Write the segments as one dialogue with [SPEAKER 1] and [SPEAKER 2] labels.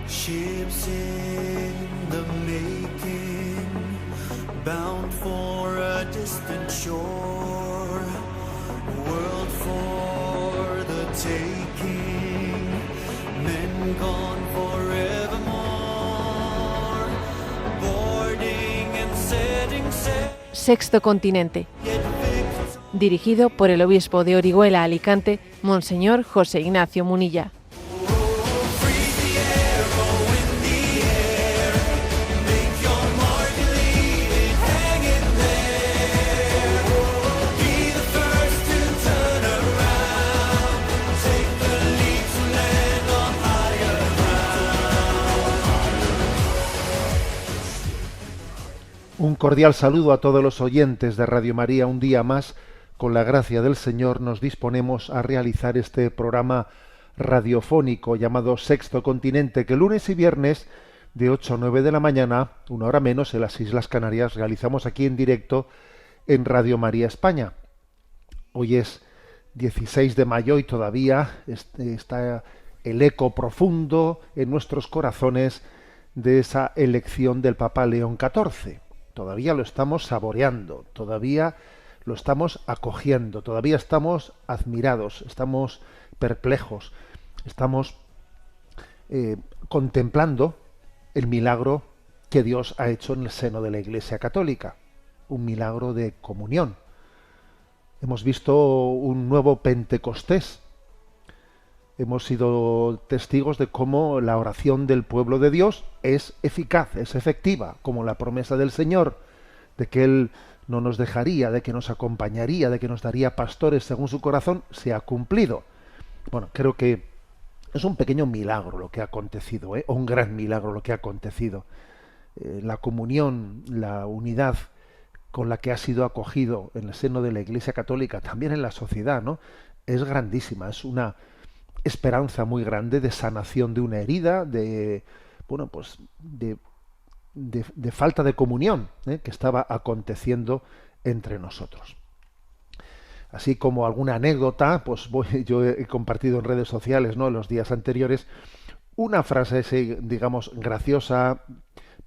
[SPEAKER 1] Ships in the making, bound for a distant shore, world for the taking, men gone forevermore, boarding and setting sail.
[SPEAKER 2] Sexto Continente, dirigido por el obispo de Orihuela, Alicante, Monseñor José Ignacio Munilla.
[SPEAKER 3] Un cordial saludo a todos los oyentes de Radio María. Un día más, con la gracia del Señor, nos disponemos a realizar este programa radiofónico llamado Sexto Continente, que lunes y viernes de 8 a 9 de la mañana, una hora menos, en las Islas Canarias, realizamos aquí en directo en Radio María España. Hoy es 16 de mayo y todavía está el eco profundo en nuestros corazones de esa elección del Papa León XIV. Todavía lo estamos saboreando, todavía lo estamos acogiendo, todavía estamos admirados, estamos perplejos, estamos contemplando el milagro que Dios ha hecho en el seno de la Iglesia Católica, un milagro de comunión. Hemos visto un nuevo Pentecostés. Hemos sido testigos de cómo la oración del pueblo de Dios es eficaz, es efectiva, como la promesa del Señor, de que Él no nos dejaría, de que nos acompañaría, de que nos daría pastores según su corazón, se ha cumplido. Bueno, creo que es un pequeño milagro lo que ha acontecido, o un gran milagro lo que ha acontecido. La comunión, la unidad con la que ha sido acogido en el seno de la Iglesia Católica, también en la sociedad, ¿no? Es grandísima, es una esperanza muy grande de sanación de una herida, de falta de comunión que estaba aconteciendo entre nosotros. Así como alguna anécdota, yo he compartido en redes sociales, ¿no?, en los días anteriores, una frase, digamos, graciosa,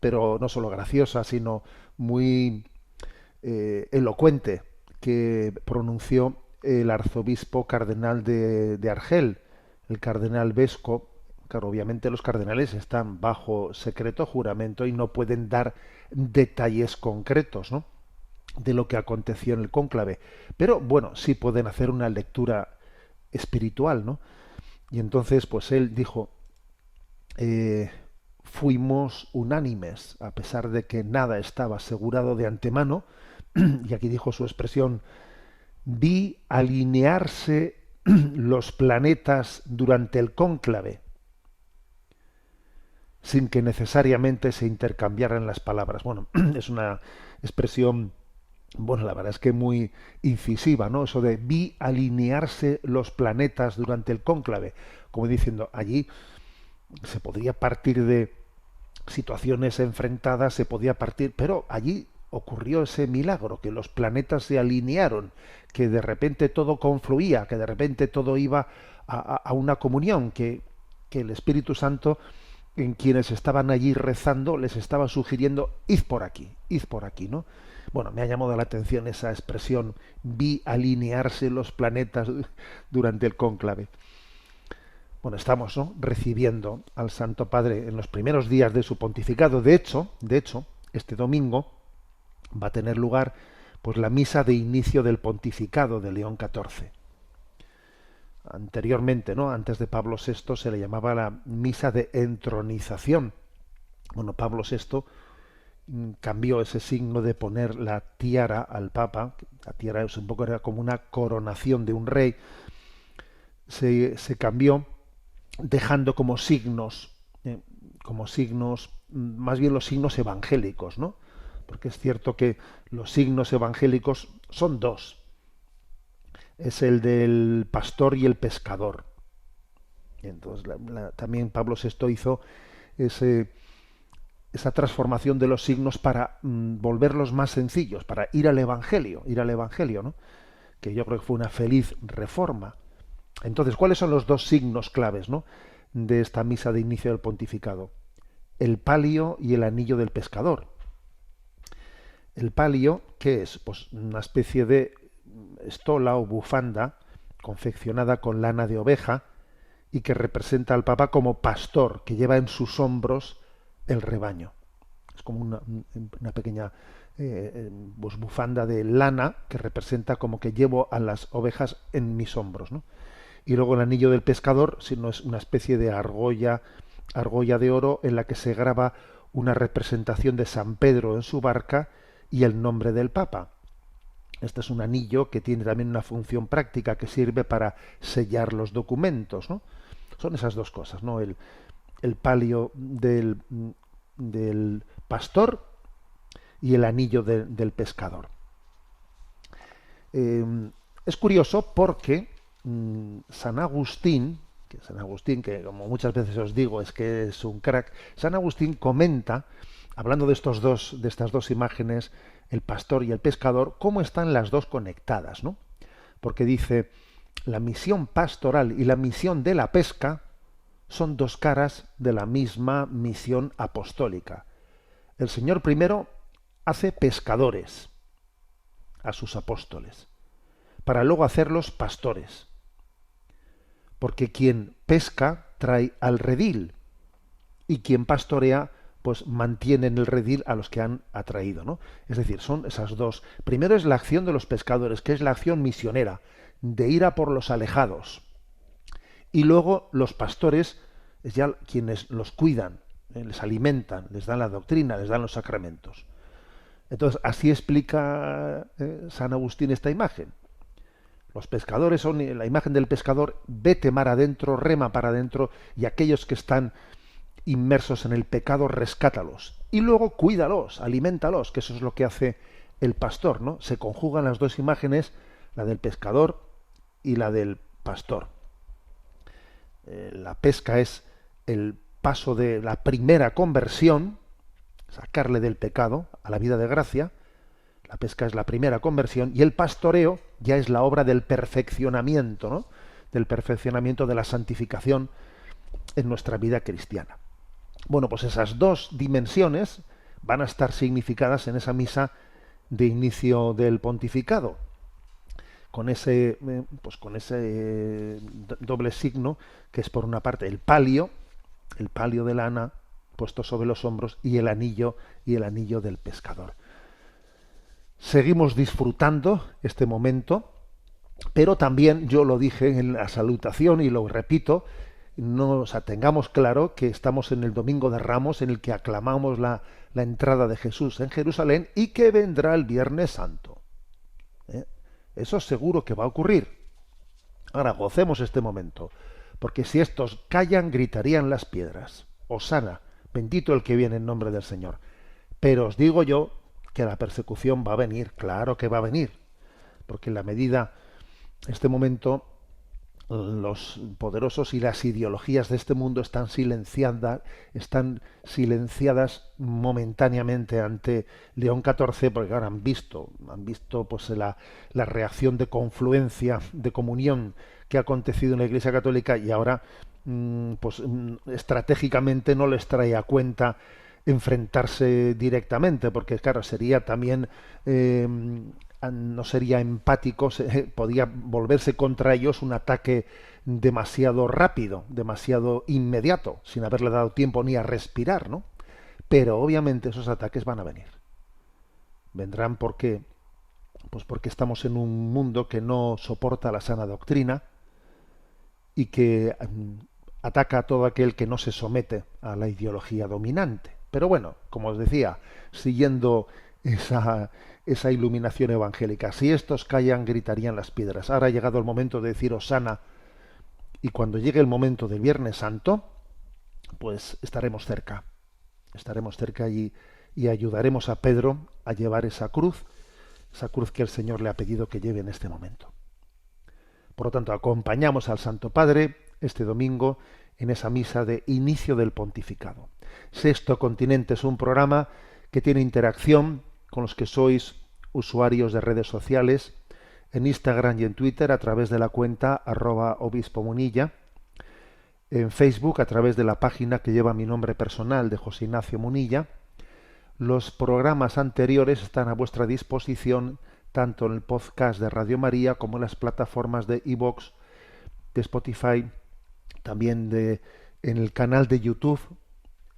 [SPEAKER 3] pero no solo graciosa, sino muy elocuente, que pronunció el arzobispo cardenal de Argel, el cardenal Vesco. Claro, obviamente los cardenales están bajo secreto juramento y no pueden dar detalles concretos, ¿no?, de lo que aconteció en el cónclave. Pero bueno, sí pueden hacer una lectura espiritual, ¿no? Y entonces, pues él dijo, fuimos unánimes, a pesar de que nada estaba asegurado de antemano, y aquí dijo su expresión, vi alinearse los planetas durante el cónclave, sin que necesariamente se intercambiaran las palabras. Bueno, es una expresión, bueno, la verdad es que muy incisiva, ¿no? Eso de vi alinearse los planetas durante el cónclave, como diciendo, allí se podría partir de situaciones enfrentadas, se podía partir, pero allí ocurrió ese milagro, que los planetas se alinearon, que de repente todo confluía, que de repente todo iba a una comunión, que el Espíritu Santo, en quienes estaban allí rezando, les estaba sugiriendo, id por aquí, ¿no? Bueno, me ha llamado la atención esa expresión, vi alinearse los planetas durante el cónclave. Bueno, estamos, ¿no?, recibiendo al Santo Padre en los primeros días de su pontificado. De hecho, este domingo va a tener lugar pues la misa de inicio del pontificado de León XIV. Anteriormente, ¿no?, antes de Pablo VI, se le llamaba la misa de entronización. Bueno, Pablo VI cambió ese signo de poner la tiara al Papa. La tiara es un poco, era como una coronación de un rey. Se cambió, dejando como signos, más bien los signos evangélicos, ¿no? Porque es cierto que los signos evangélicos son dos. Es el del pastor y el pescador. Y entonces también Pablo VI hizo esa transformación de los signos para volverlos más sencillos, para ir al Evangelio, ¿no? Que yo creo que fue una feliz reforma. Entonces, ¿cuáles son los dos signos claves, ¿no?, de esta misa de inicio del pontificado. El palio y el anillo del pescador. El palio, ¿qué es? Pues una especie de estola o bufanda confeccionada con lana de oveja y que representa al Papa como pastor que lleva en sus hombros el rebaño. Es como una pequeña pues bufanda de lana que representa como que llevo a las ovejas en mis hombros, ¿no? Y luego el anillo del pescador, sino es una especie de argolla de oro en la que se graba una representación de San Pedro en su barca y el nombre del Papa. Este es un anillo que tiene también una función práctica que sirve para sellar los documentos, ¿no? Son esas dos cosas, ¿no? El palio del pastor y el anillo del pescador. Es curioso porque San Agustín, que como muchas veces os digo es que es un crack, San Agustín comenta, hablando de estas dos imágenes, el pastor y el pescador, cómo están las dos conectadas, ¿no? Porque dice, la misión pastoral y la misión de la pesca son dos caras de la misma misión apostólica. El Señor primero hace pescadores a sus apóstoles, para luego hacerlos pastores. Porque quien pesca trae al redil y quien pastorea pues mantiene en el redil a los que han atraído, ¿no? Es decir, son esas dos. Primero es la acción de los pescadores, que es la acción misionera, de ir a por los alejados. Y luego los pastores es ya quienes los cuidan, les alimentan, les dan la doctrina, les dan los sacramentos. Entonces, así explica San Agustín esta imagen. Los pescadores son la imagen del pescador, vete mar adentro, rema para adentro, y aquellos que están inmersos en el pecado, rescátalos. Y luego cuídalos, alimentalos, que eso es lo que hace el pastor, ¿no? Se conjugan las dos imágenes, la del pescador y la del pastor. La pesca es el paso de la primera conversión, sacarle del pecado a la vida de gracia. La pesca es la primera conversión y el pastoreo ya es la obra del perfeccionamiento, ¿no? Del perfeccionamiento de la santificación en nuestra vida cristiana. Bueno, pues esas dos dimensiones van a estar significadas en esa misa de inicio del pontificado, con ese doble signo que es por una parte el palio de lana puesto sobre los hombros y el anillo del pescador. Seguimos disfrutando este momento, pero también yo lo dije en la salutación y lo repito, tengamos claro que estamos en el Domingo de Ramos en el que aclamamos la entrada de Jesús en Jerusalén y que vendrá el Viernes Santo. Eso seguro que va a ocurrir. Ahora gocemos este momento, porque si estos callan, gritarían las piedras. Hosana, bendito el que viene en nombre del Señor. Pero os digo yo que la persecución va a venir, claro que va a venir, porque en la medida, en este momento, los poderosos y las ideologías de este mundo están silenciadas momentáneamente ante León XIV, porque ahora han visto pues la reacción de confluencia, de comunión que ha acontecido en la Iglesia Católica y ahora estratégicamente no les trae a cuenta enfrentarse directamente, porque claro, sería también no sería empático, podía volverse contra ellos un ataque demasiado rápido, demasiado inmediato, sin haberle dado tiempo ni a respirar, ¿no? Pero obviamente esos ataques van a venir. Vendrán porque estamos en un mundo que no soporta la sana doctrina y que ataca a todo aquel que no se somete a la ideología dominante. Pero bueno, como os decía, siguiendo esa iluminación evangélica. Si estos callan, gritarían las piedras. Ahora ha llegado el momento de decir Hosana, y cuando llegue el momento del Viernes Santo, pues estaremos cerca y ayudaremos a Pedro a llevar esa cruz que el Señor le ha pedido que lleve en este momento. Por lo tanto, acompañamos al Santo Padre este domingo en esa misa de inicio del pontificado. Sexto Continente es un programa que tiene interacción con los que sois usuarios de redes sociales, en Instagram y en Twitter a través de la cuenta @obispomunilla. en Facebook a través de la página que lleva mi nombre personal de José Ignacio Munilla. Los programas anteriores están a vuestra disposición tanto en el podcast de Radio María como en las plataformas de iVoox, de Spotify, también en el canal de YouTube,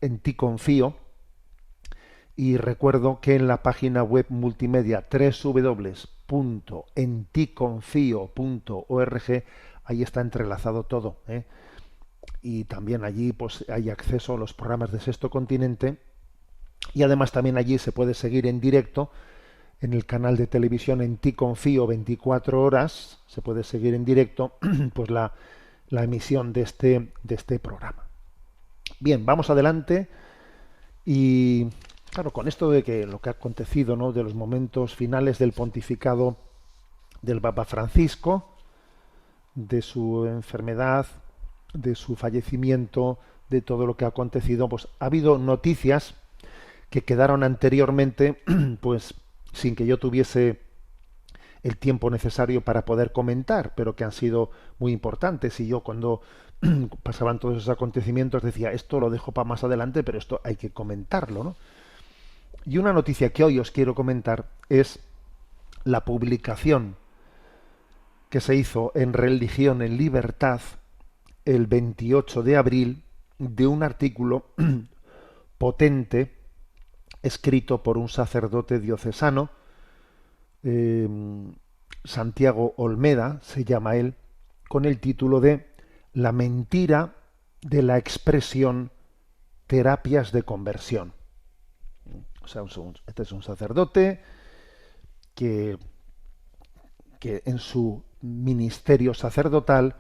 [SPEAKER 3] En Ti Confío. Y recuerdo que en la página web multimedia www.enticonfio.org ahí está entrelazado todo, ¿eh? Y también allí pues hay acceso a los programas de Sexto Continente, y además también allí se puede seguir en directo en el canal de televisión En Ti Confío 24 horas, se puede seguir en directo pues la emisión de este programa. Bien, vamos adelante. Y claro, con esto de que lo que ha acontecido, ¿no?, de los momentos finales del pontificado del Papa Francisco, de su enfermedad, de su fallecimiento, de todo lo que ha acontecido, pues ha habido noticias que quedaron anteriormente pues sin que yo tuviese el tiempo necesario para poder comentar, pero que han sido muy importantes. Y yo, cuando pasaban todos esos acontecimientos, decía, esto lo dejo para más adelante, pero esto hay que comentarlo, ¿no? Y una noticia que hoy os quiero comentar es la publicación que se hizo en Religión en Libertad el 28 de abril de un artículo potente escrito por un sacerdote diocesano, Santiago Olmeda se llama él, con el título de La mentira de la expresión terapias de conversión. O sea, este es un sacerdote que en su ministerio sacerdotal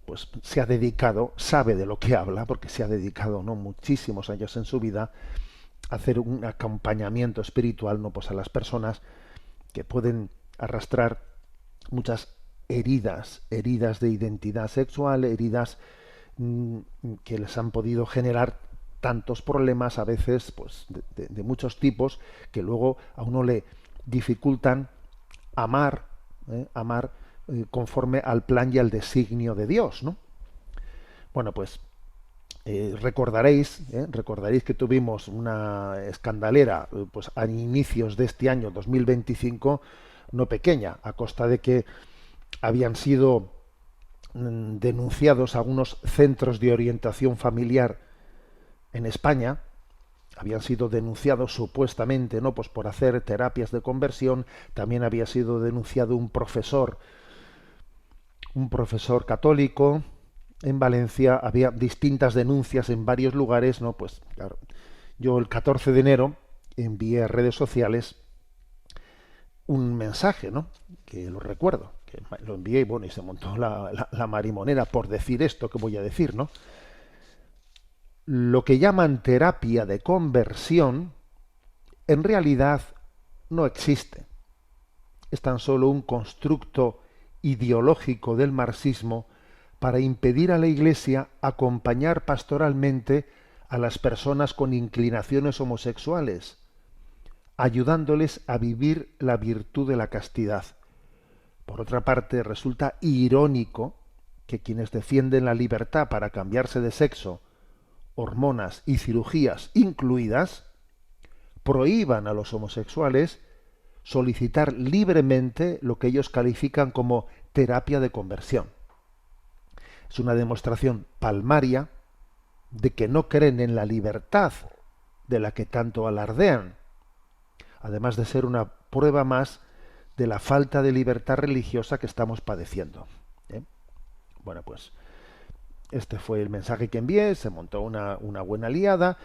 [SPEAKER 3] pues se ha dedicado, sabe de lo que habla, porque se ha dedicado, ¿no?, muchísimos años en su vida a hacer un acompañamiento espiritual, ¿no?, pues a las personas que pueden arrastrar muchas heridas de identidad sexual, heridas que les han podido generar tantos problemas, a veces pues de muchos tipos, que luego a uno le dificultan amar conforme al plan y al designio de Dios, ¿no? Bueno, pues recordaréis que tuvimos una escandalera pues a inicios de este año 2025, no pequeña, a costa de que habían sido denunciados algunos centros de orientación familiar en España. Habían sido denunciados supuestamente, ¿no?, pues por hacer terapias de conversión. También había sido denunciado un profesor católico en Valencia. Había distintas denuncias en varios lugares, ¿no? Pues claro, yo el 14 de enero envié a redes sociales un mensaje, ¿no?, que lo recuerdo, que lo envié, bueno, y se montó la marimonera por decir esto que voy a decir, ¿no? Lo que llaman terapia de conversión en realidad no existe. Es tan solo un constructo ideológico del marxismo para impedir a la Iglesia acompañar pastoralmente a las personas con inclinaciones homosexuales, ayudándoles a vivir la virtud de la castidad. Por otra parte, resulta irónico que quienes defienden la libertad para cambiarse de sexo, hormonas y cirugías incluidas, prohíban a los homosexuales solicitar libremente lo que ellos califican como terapia de conversión. Es una demostración palmaria de que no creen en la libertad de la que tanto alardean, además de ser una prueba más de la falta de libertad religiosa que estamos padeciendo. Bueno, pues este fue el mensaje que envié, se montó una buena liada,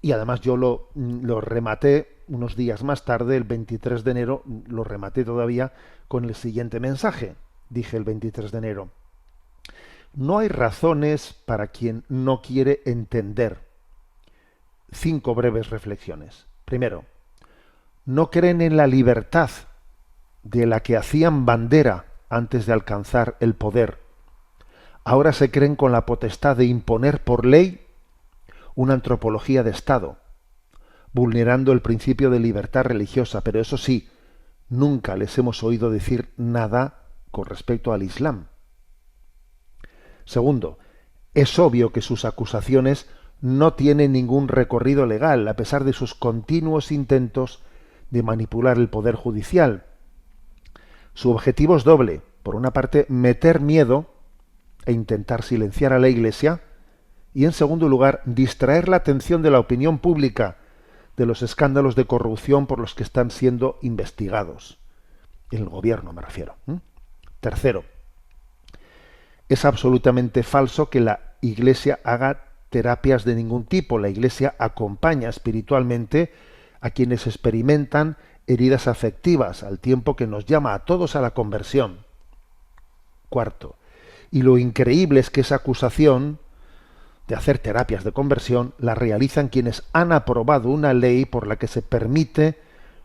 [SPEAKER 3] y además yo lo rematé unos días más tarde, el 23 de enero, lo rematé todavía con el siguiente mensaje. Dije el 23 de enero: no hay razones para quien no quiere entender. 5 breves reflexiones. Primero, no creen en la libertad de la que hacían bandera antes de alcanzar el poder. Ahora se creen con la potestad de imponer por ley una antropología de Estado, vulnerando el principio de libertad religiosa, pero eso sí, nunca les hemos oído decir nada con respecto al Islam. Segundo, Es obvio que sus acusaciones no tienen ningún recorrido legal, a pesar de sus continuos intentos de manipular el poder judicial. Su objetivo es doble. Por una parte, meter miedo e intentar silenciar a la Iglesia, y en segundo lugar, distraer la atención de la opinión pública de los escándalos de corrupción por los que están siendo investigados. En el gobierno me refiero. Tercero, es absolutamente falso que la Iglesia haga terapias de ningún tipo. La Iglesia acompaña espiritualmente a quienes experimentan heridas afectivas, al tiempo que nos llama a todos a la conversión. Cuarto, y lo increíble es que esa acusación de hacer terapias de conversión la realizan quienes han aprobado una ley por la que se permite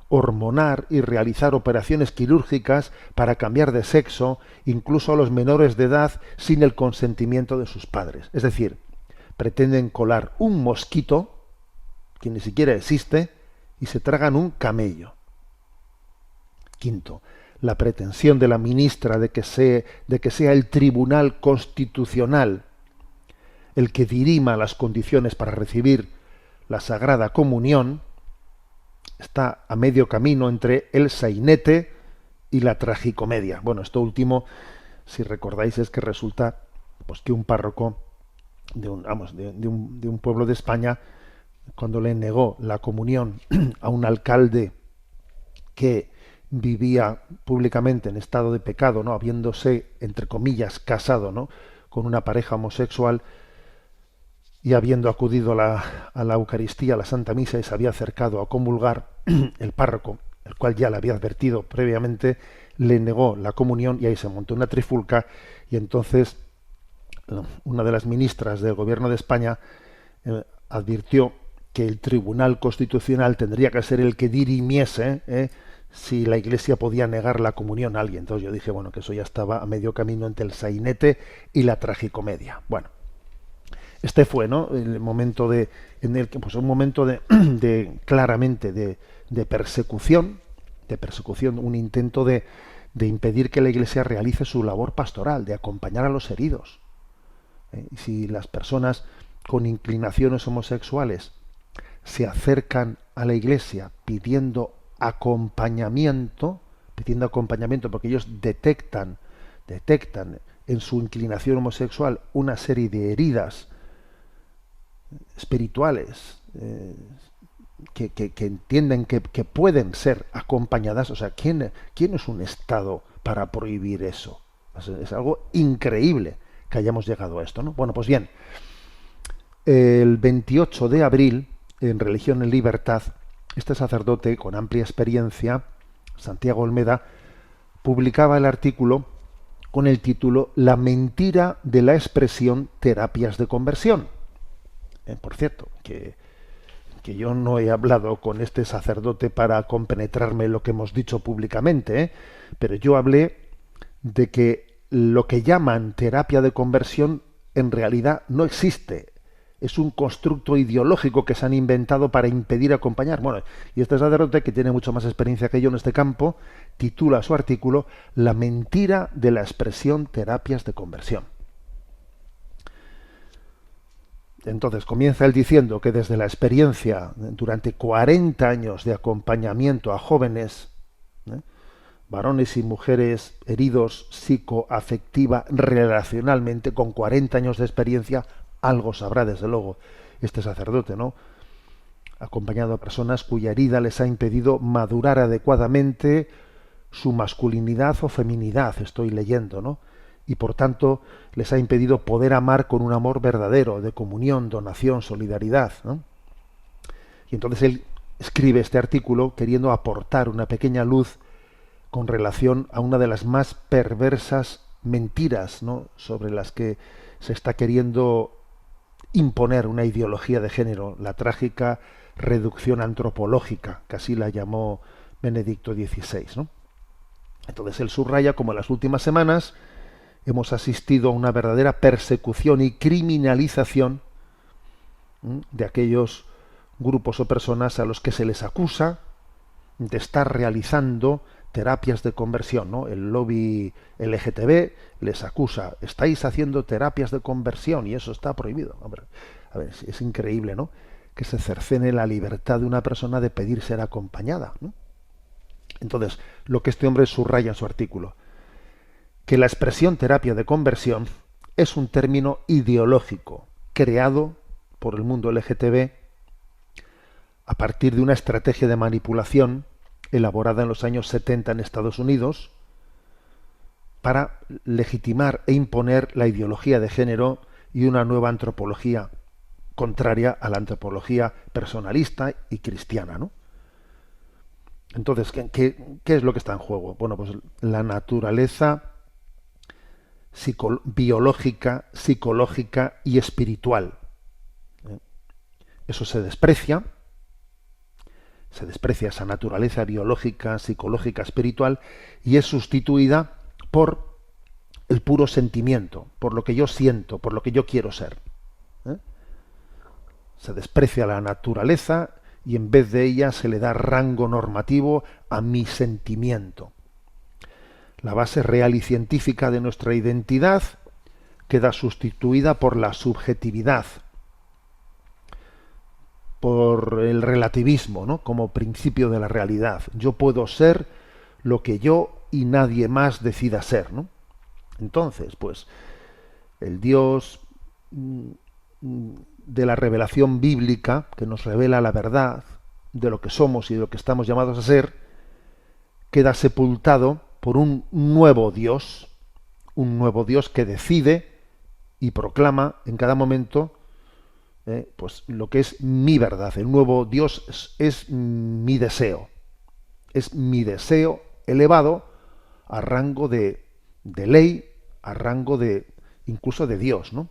[SPEAKER 3] hormonar y realizar operaciones quirúrgicas para cambiar de sexo, incluso a los menores de edad, sin el consentimiento de sus padres. Es decir, pretenden colar un mosquito, que ni siquiera existe, y se tragan un camello. Quinto, la pretensión de la ministra de que sea el Tribunal Constitucional el que dirima las condiciones para recibir la Sagrada Comunión está a medio camino entre el sainete y la tragicomedia. Bueno, esto último, si recordáis, es que resulta pues que un párroco de un pueblo de España, cuando le negó la comunión a un alcalde que vivía públicamente en estado de pecado, ¿no?, habiéndose, entre comillas, casado, ¿no?, con una pareja homosexual, y habiendo acudido a la Eucaristía, a la Santa Misa, y se había acercado a comulgar, el párroco, el cual ya le había advertido previamente, le negó la comunión, y ahí se montó una trifulca, y entonces una de las ministras del Gobierno de España advirtió que el Tribunal Constitucional tendría que ser el que dirimiese si la Iglesia podía negar la comunión a alguien. Entonces yo dije, bueno, que eso ya estaba a medio camino entre el sainete y la tragicomedia. Bueno, este fue, ¿no?, el momento un momento de claramente de persecución, un intento de impedir que la Iglesia realice su labor pastoral, de acompañar a los heridos. Y si las personas con inclinaciones homosexuales se acercan a la Iglesia pidiendo acompañamiento, porque ellos detectan en su inclinación homosexual una serie de heridas espirituales que entienden que pueden ser acompañadas. O sea, ¿quién es un Estado para prohibir eso? Es algo increíble que hayamos llegado a esto, ¿no? Bueno, pues bien, el 28 de abril, en Religión en Libertad, este sacerdote con amplia experiencia, Santiago Olmeda, publicaba el artículo con el título La mentira de la expresión terapias de conversión. Por cierto, que yo no he hablado con este sacerdote para compenetrarme en lo que hemos dicho públicamente, pero yo hablé de que lo que llaman terapia de conversión en realidad no existe. Es un constructo ideológico que se han inventado para impedir acompañar. Bueno, y este sacerdote, que tiene mucho más experiencia que yo en este campo, titula su artículo La mentira de la expresión terapias de conversión. Entonces comienza él diciendo que desde la experiencia durante 40 años de acompañamiento a jóvenes, varones y mujeres heridos psicoafectiva relacionalmente, con 40 años de experiencia, algo sabrá desde luego este sacerdote, ¿no?, acompañado a personas cuya herida les ha impedido madurar adecuadamente su masculinidad o feminidad, estoy leyendo, ¿no?, y por tanto les ha impedido poder amar con un amor verdadero, de comunión, donación, solidaridad, ¿no? Y entonces él escribe este artículo queriendo aportar una pequeña luz con relación a una de las más perversas mentiras, ¿no?, sobre las que se está queriendo imponer una ideología de género, la trágica reducción antropológica, que así la llamó Benedicto XVI, ¿no? Entonces él subraya como en las últimas semanas hemos asistido a una verdadera persecución y criminalización de aquellos grupos o personas a los que se les acusa de estar realizando terapias de conversión, ¿no? El lobby LGTB les acusa, estáis haciendo terapias de conversión y eso está prohibido. Hombre, a ver, es increíble, ¿no? Que se cercene la libertad de una persona de pedir ser acompañada, ¿no? Entonces, lo que este hombre subraya en su artículo, que la expresión terapia de conversión es un término ideológico creado por el mundo LGTB a partir de una estrategia de manipulación elaborada en los años 70 en Estados Unidos para legitimar e imponer la ideología de género y una nueva antropología contraria a la antropología personalista y cristiana, ¿no? Entonces, ¿qué es lo que está en juego? Bueno, pues la naturaleza biológica, psicológica y espiritual. Eso se desprecia esa naturaleza biológica, psicológica, espiritual, y es sustituida por el puro sentimiento, por lo que yo siento, por lo que yo quiero ser. Se desprecia la naturaleza y en vez de ella se le da rango normativo a mi sentimiento. La base real y científica de nuestra identidad queda sustituida por la subjetividad, por el relativismo, ¿no? Como principio de la realidad. Yo puedo ser lo que yo y nadie más decida ser, ¿no? Entonces, pues, el Dios de la revelación bíblica, que nos revela la verdad de lo que somos y de lo que estamos llamados a ser, queda sepultado por un nuevo Dios que decide y proclama en cada momento pues lo que es mi verdad. El nuevo Dios es mi deseo elevado a rango de ley, a rango de incluso de Dios, ¿no?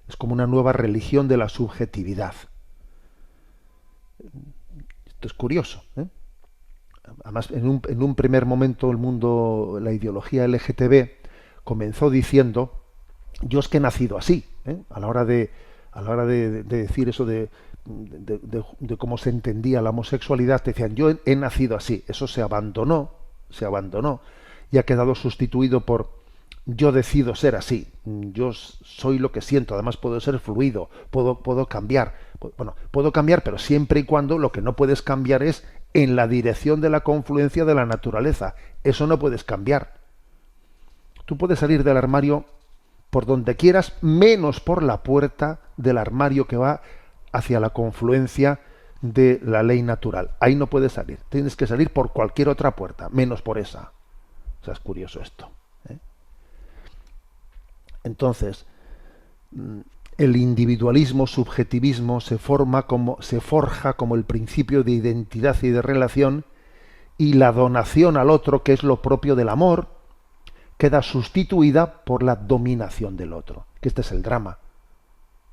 [SPEAKER 3] Es como una nueva religión de la subjetividad. Esto es curioso, ¿eh? Además, en un primer momento el mundo, la ideología LGTB comenzó diciendo, yo es que he nacido así, ¿eh? A la hora de decir eso de cómo se entendía la homosexualidad, te decían, yo he nacido así. Eso se abandonó y ha quedado sustituido por yo decido ser así, yo soy lo que siento, además puedo ser fluido, puedo cambiar. Bueno, puedo cambiar, pero siempre y cuando lo que no puedes cambiar es en la dirección de la confluencia de la naturaleza. Eso no puedes cambiar. Tú puedes salir del armario por donde quieras, menos por la puerta del armario que va hacia la confluencia de la ley natural. Ahí no puedes salir. Tienes que salir por cualquier otra puerta, menos por esa. O sea, es curioso esto, ¿eh? Entonces, el individualismo, subjetivismo se forja como el principio de identidad y de relación, y la donación al otro, que es lo propio del amor, queda sustituida por la dominación del otro. Que este es el drama.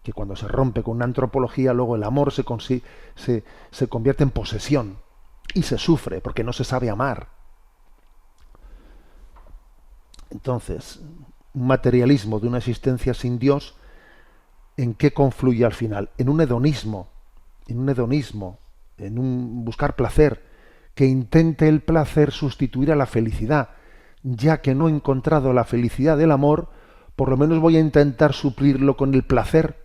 [SPEAKER 3] Que cuando se rompe con una antropología, luego el amor se convierte en posesión y se sufre porque no se sabe amar. Entonces, un materialismo de una existencia sin Dios, ¿en qué confluye al final? En un hedonismo, en un buscar placer, que intente el placer sustituir a la felicidad. Ya que no he encontrado la felicidad del amor, por lo menos voy a intentar suplirlo con el placer.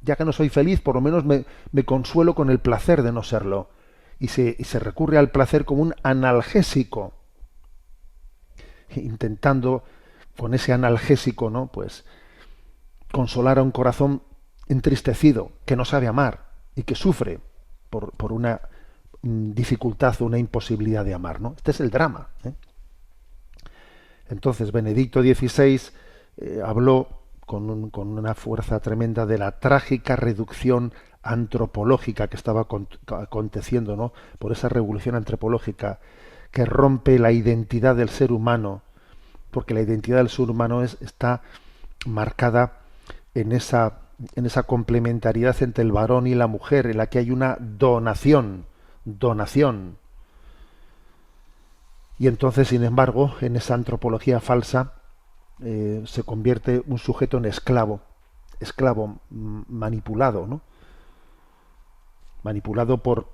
[SPEAKER 3] Ya que no soy feliz, por lo menos me consuelo con el placer de no serlo. Y se recurre al placer como un analgésico, intentando con ese analgésico, ¿no?, pues consolar a un corazón entristecido, que no sabe amar y que sufre por una dificultad o una imposibilidad de amar, ¿no? Este es el drama, ¿eh? Entonces Benedicto XVI habló con una fuerza tremenda de la trágica reducción antropológica que estaba aconteciendo, ¿no?, por esa revolución antropológica que rompe la identidad del ser humano, porque la identidad del ser humano está marcada en esa complementariedad entre el varón y la mujer, en la que hay una donación. Y entonces, sin embargo, en esa antropología falsa se convierte un sujeto en esclavo manipulado, ¿no? Manipulado por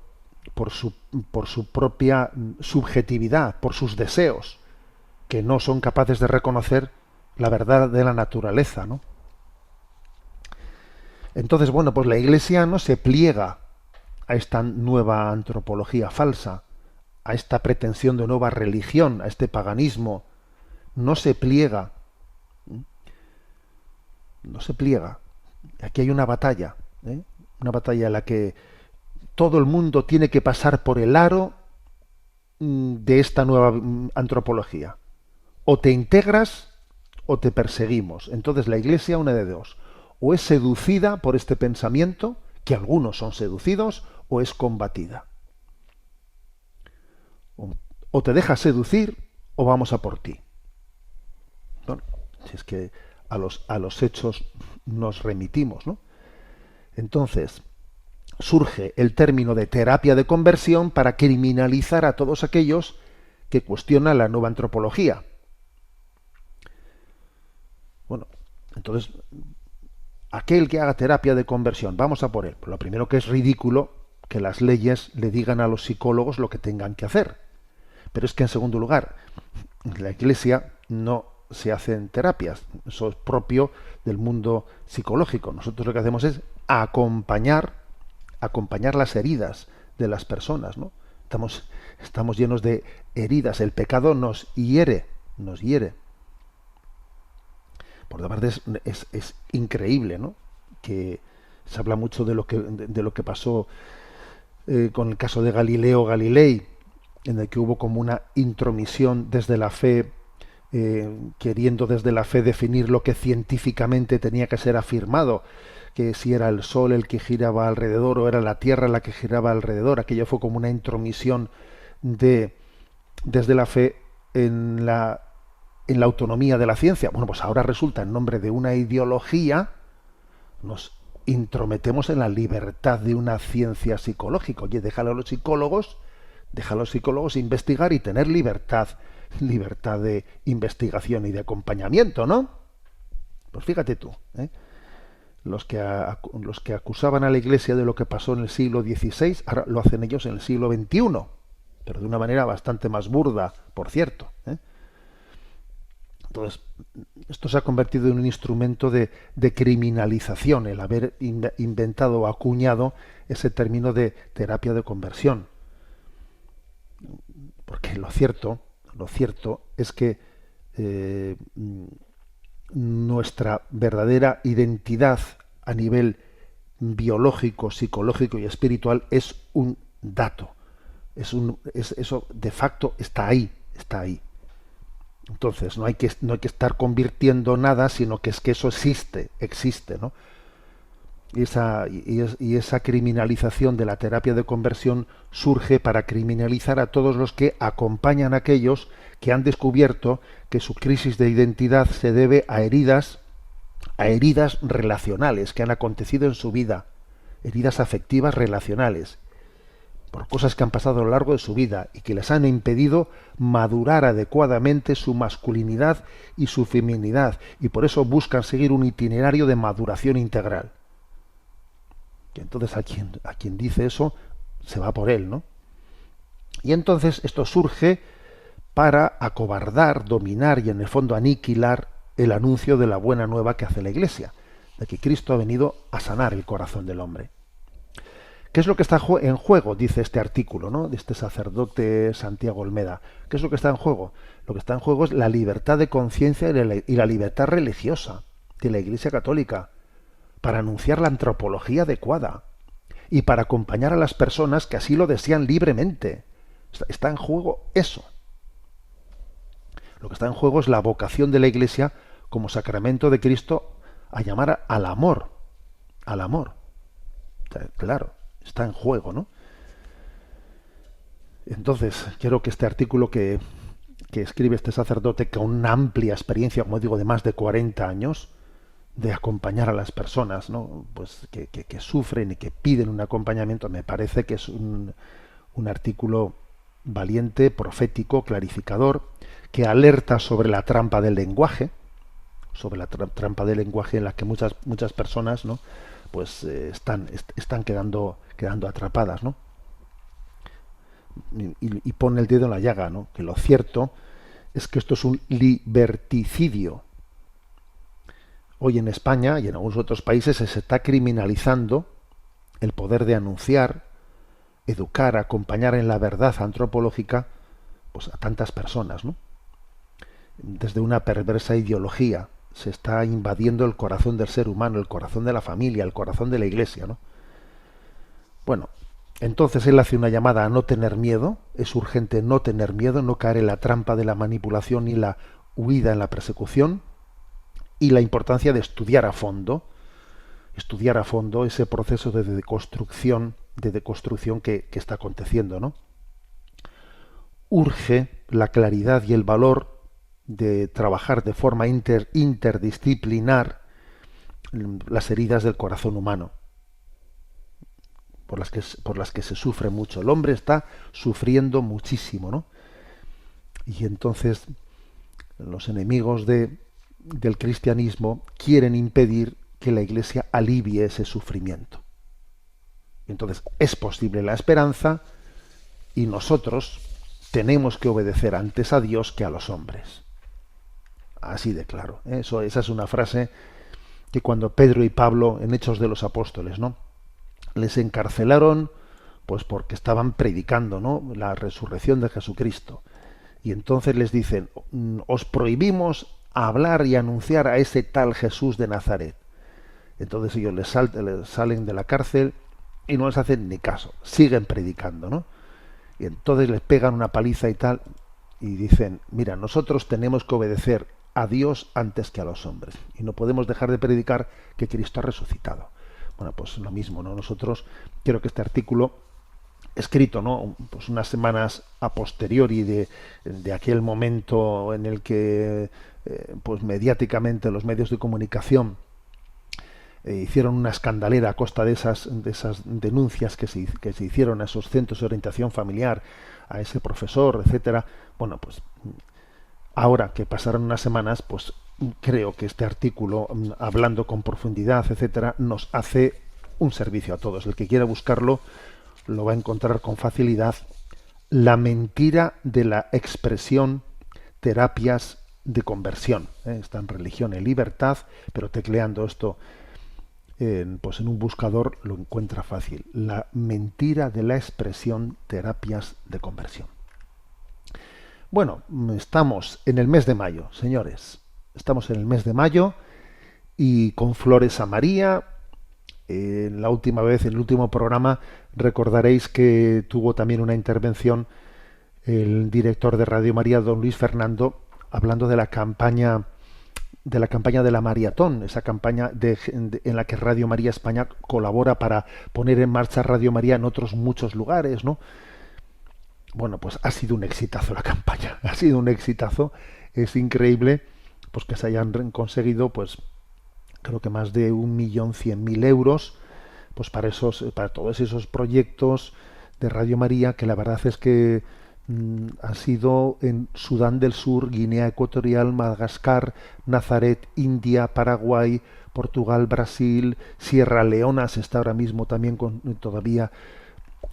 [SPEAKER 3] por su, por su propia subjetividad, por sus deseos, que no son capaces de reconocer la verdad de la naturaleza, ¿no? Entonces, bueno, pues la Iglesia no se pliega a esta nueva antropología falsa, a esta pretensión de nueva religión, a este paganismo. No se pliega. No se pliega. Aquí hay una batalla, ¿eh? Una batalla en la que todo el mundo tiene que pasar por el aro de esta nueva antropología. O te integras o te perseguimos. Entonces la Iglesia, una de dos, o es seducida por este pensamiento, que algunos son seducidos, o es combatida. O te dejas seducir o vamos a por ti. Bueno, si es que a los hechos nos remitimos, ¿no? Entonces, surge el término de terapia de conversión para criminalizar a todos aquellos que cuestionan la nueva antropología. Bueno, entonces, aquel que haga terapia de conversión, vamos a por él. Lo primero que es ridículo que las leyes le digan a los psicólogos lo que tengan que hacer. Pero es que en segundo lugar, en la Iglesia no se hacen terapias. Eso es propio del mundo psicológico. Nosotros lo que hacemos es acompañar las heridas de las personas, ¿no? Estamos llenos de heridas. El pecado nos hiere. Por otra parte es increíble, ¿no? Que se habla mucho de lo que pasó con el caso de Galileo Galilei, en el que hubo como una intromisión desde la fe, queriendo desde la fe definir lo que científicamente tenía que ser afirmado, que si era el Sol el que giraba alrededor o era la Tierra la que giraba alrededor. Aquello fue como una intromisión desde la fe en la autonomía de la ciencia. Bueno, pues ahora resulta, en nombre de una ideología, nos intrometemos en la libertad de una ciencia psicológica. Oye, déjalo a los psicólogos investigar y tener libertad de investigación y de acompañamiento, ¿no? Pues fíjate tú, ¿eh? Los que acusaban a la Iglesia de lo que pasó en el siglo XVI, ahora lo hacen ellos en el siglo XXI, pero de una manera bastante más burda, por cierto, ¿eh? Entonces, esto se ha convertido en un instrumento de criminalización, el haber inventado o acuñado ese término de terapia de conversión. Porque lo cierto es que nuestra verdadera identidad a nivel biológico, psicológico y espiritual es un dato. Eso de facto está ahí. Entonces no hay que estar convirtiendo nada, sino que es que eso existe, ¿no? Y esa criminalización de la terapia de conversión surge para criminalizar a todos los que acompañan a aquellos que han descubierto que su crisis de identidad se debe a heridas relacionales que han acontecido en su vida, heridas afectivas relacionales, por cosas que han pasado a lo largo de su vida y que les han impedido madurar adecuadamente su masculinidad y su feminidad, y por eso buscan seguir un itinerario de maduración integral. Y entonces a quien dice eso se va por él, ¿no? Y entonces esto surge para acobardar, dominar y en el fondo aniquilar el anuncio de la buena nueva que hace la Iglesia, de que Cristo ha venido a sanar el corazón del hombre. ¿Qué es lo que está en juego? Dice este artículo, ¿no?, de este sacerdote Santiago Olmeda. ¿Qué es lo que está en juego? Lo que está en juego es la libertad de conciencia y la libertad religiosa de la Iglesia Católica, para anunciar la antropología adecuada y para acompañar a las personas que así lo desean libremente. Está en juego eso. Lo que está en juego es la vocación de la Iglesia como sacramento de Cristo a llamar al amor. Al amor. Claro, está en juego, ¿no? Entonces, quiero que este artículo que escribe este sacerdote con una amplia experiencia, como digo, de más de 40 años, de acompañar a las personas, ¿no?, pues que sufren y que piden un acompañamiento, me parece que es un artículo valiente, profético, clarificador, que alerta sobre la trampa del lenguaje, en la que muchas personas, ¿no?, pues están quedando atrapadas, ¿no? y pone el dedo en la llaga, ¿no? Que lo cierto es que esto es un liberticidio. Hoy en España y en algunos otros países se está criminalizando el poder de anunciar, educar, acompañar en la verdad antropológica, pues a tantas personas, ¿no? Desde una perversa ideología se está invadiendo el corazón del ser humano, el corazón de la familia, el corazón de la Iglesia, ¿no? Bueno, entonces él hace una llamada a no tener miedo. Es urgente no tener miedo, no caer en la trampa de la manipulación ni la huida en la persecución, y la importancia de estudiar a fondo ese proceso de deconstrucción que está aconteciendo, ¿no? Urge la claridad y el valor de trabajar de forma interdisciplinar las heridas del corazón humano, por las que se sufre mucho. El hombre está sufriendo muchísimo, ¿no? Y entonces los enemigos del cristianismo quieren impedir que la Iglesia alivie ese sufrimiento. Entonces es posible la esperanza, y nosotros tenemos que obedecer antes a Dios que a los hombres. Así de claro. Esa es una frase que cuando Pedro y Pablo, en Hechos de los Apóstoles, ¿no?, les encarcelaron pues porque estaban predicando, ¿no?, la resurrección de Jesucristo. Y entonces les dicen: os prohibimos hablar y anunciar a ese tal Jesús de Nazaret. Entonces ellos les salen de la cárcel y no les hacen ni caso, siguen predicando, ¿no? Y entonces les pegan una paliza y tal, y dicen: mira, nosotros tenemos que obedecer a Dios antes que a los hombres, y no podemos dejar de predicar que Cristo ha resucitado. Bueno, pues lo mismo, ¿no? Nosotros, creo que este artículo, escrito, ¿no?, pues unas semanas a posteriori de aquel momento en el que pues mediáticamente los medios de comunicación hicieron una escandalera a costa de esas denuncias que se hicieron a esos centros de orientación familiar, a ese profesor, etcétera. Bueno, pues ahora que pasaron unas semanas, pues creo que este artículo, hablando con profundidad, etcétera, nos hace un servicio a todos. El que quiera buscarlo lo va a encontrar con facilidad. La mentira de la expresión terapias de conversión. Está en Religión y Libertad, pero tecleando esto pues en un buscador lo encuentra fácil. La mentira de la expresión terapias de conversión. Bueno, estamos en el mes de mayo, señores. Estamos en el mes de mayo y con Flores a María. La última vez, en el último programa, recordaréis que tuvo también una intervención el director de Radio María, don Luis Fernando, hablando de la campaña de la maratón, esa campaña en la que Radio María España colabora para poner en marcha Radio María en otros muchos lugares, ¿no? Bueno, pues ha sido un exitazo la campaña, ha sido un exitazo. Es increíble pues que se hayan conseguido, pues creo que más de 1.100.000 euros, pues para todos esos proyectos de Radio María, que la verdad es que han sido en Sudán del Sur, Guinea Ecuatorial, Madagascar, Nazaret, India, Paraguay, Portugal, Brasil, Sierra Leona. Se está ahora mismo también todavía,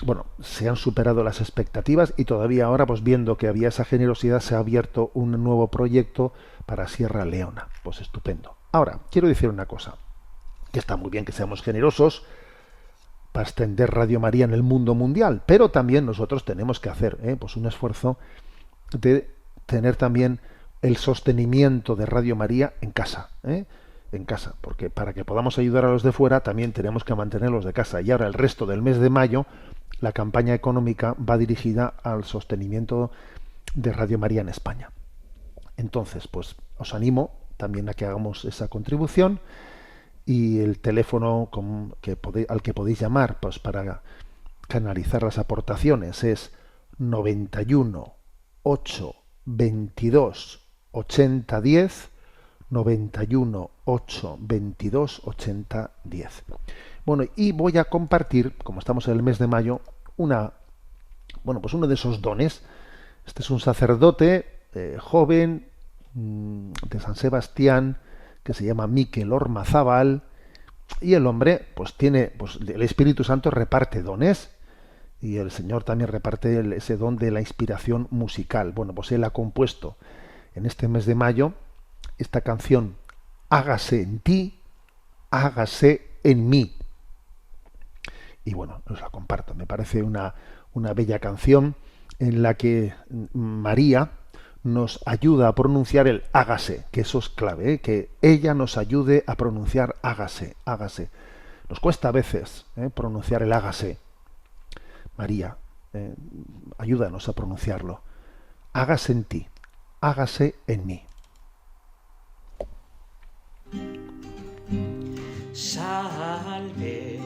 [SPEAKER 3] bueno, se han superado las expectativas, y todavía ahora, pues viendo que había esa generosidad, se ha abierto un nuevo proyecto para Sierra Leona. Pues estupendo. Ahora, quiero decir una cosa, que está muy bien que seamos generosos para extender Radio María en el mundo mundial, pero también nosotros tenemos que hacer pues un esfuerzo de tener también el sostenimiento de Radio María en casa, porque para que podamos ayudar a los de fuera también tenemos que mantenerlos de casa. Y ahora el resto del mes de mayo la campaña económica va dirigida al sostenimiento de Radio María en España. Entonces, pues os animo también a que hagamos esa contribución. Y el teléfono al que podéis llamar pues para canalizar las aportaciones es 91 8 22 80 10, 91 8 22 80 10. Bueno, y voy a compartir, como estamos en el mes de mayo, uno de esos dones. Este es un sacerdote joven de San Sebastián, que se llama Mikel Ormazábal, y el hombre pues tiene, pues el Espíritu Santo reparte dones, Y el Señor también reparte ese don de la inspiración musical. Bueno, pues Él ha compuesto en este mes de mayo esta canción, Hágase en ti, hágase en mí. Y bueno, os la comparto. Me parece una bella canción en la que María nos ayuda a pronunciar el hágase, que eso es clave, ¿eh? Que ella nos ayude a pronunciar hágase, hágase. Nos cuesta a veces pronunciar el hágase. María, ayúdanos a pronunciarlo. Hágase en ti, hágase en mí.
[SPEAKER 1] Salve,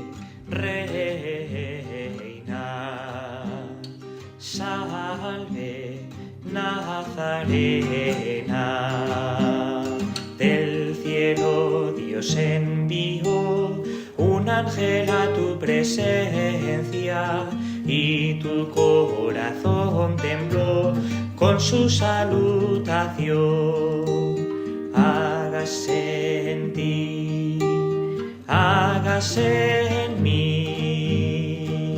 [SPEAKER 1] Reina, salve, Nazarena. Del cielo Dios envió un ángel a tu presencia y tu corazón tembló con su salutación. Hágase en ti, hágase en mí.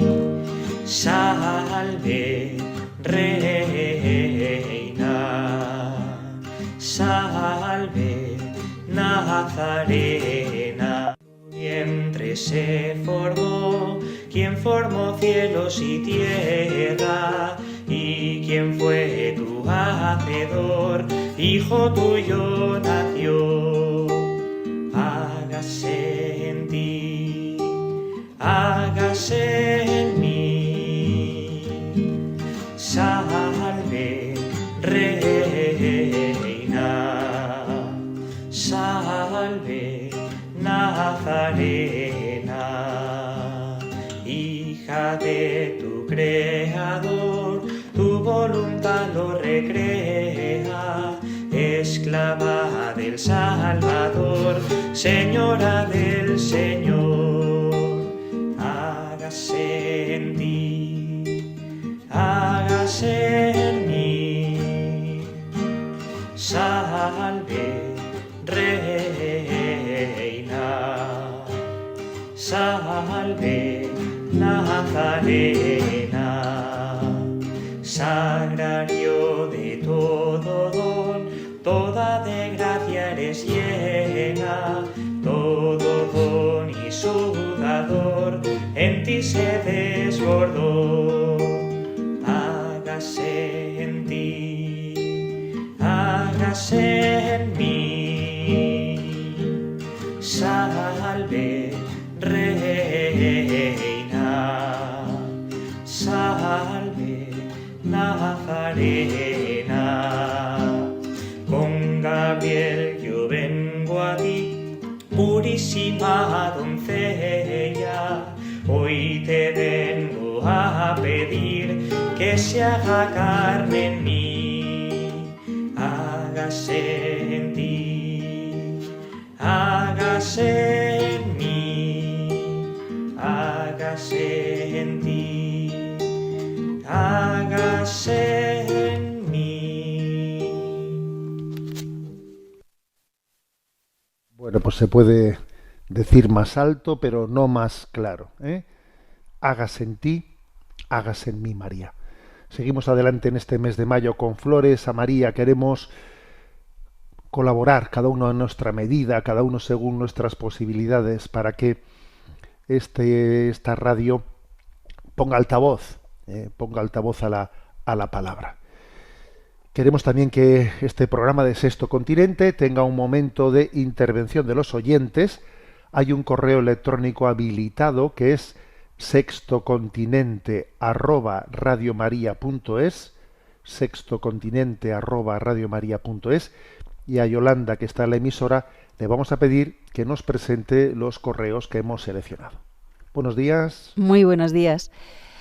[SPEAKER 1] Salve, Reina, salve, Nazarena. Vientre se formó, quien formó cielos y tierra, y quien fue tu hacedor, hijo tuyo nació. Hágase en ti, hágase en mí. Salve, Reina, salve, Nazarena. Hija de tu Creador, tu voluntad lo recrea, esclava del Salvador, señora del Señor. Hágase en ti, hágase en mí. Salve, Reina, salve, Nazarena. Sagrario de todo don, toda de gracia eres llena, todo don y su dador en ti se desbordó. Hágase en ti, hágase en mí. Salve, Reina, salve, Nazarena. Con Gabriel yo vengo a ti, purísima doncella, hoy te vengo a pedir que se haga carne en mí. Hágase en ti, hágase en mí, hágase en ti, hágase en mí.
[SPEAKER 3] Bueno, pues se puede decir más alto, pero no más claro, ¿eh? Hágase en ti, hágase en mí, María. Seguimos adelante en este mes de mayo con flores a María. Queremos colaborar, cada uno a nuestra medida, cada uno según nuestras posibilidades, para que esta radio ponga altavoz a la palabra. Queremos también que este programa de Sexto Continente tenga un momento de intervención de los oyentes. Hay un correo electrónico habilitado que es sextocontinente@radiomaria.es, sextocontinente@radiomaria.es, y a Yolanda, que está en la emisora, le vamos a pedir que nos presente los correos que hemos seleccionado. Buenos días.
[SPEAKER 4] Muy buenos días.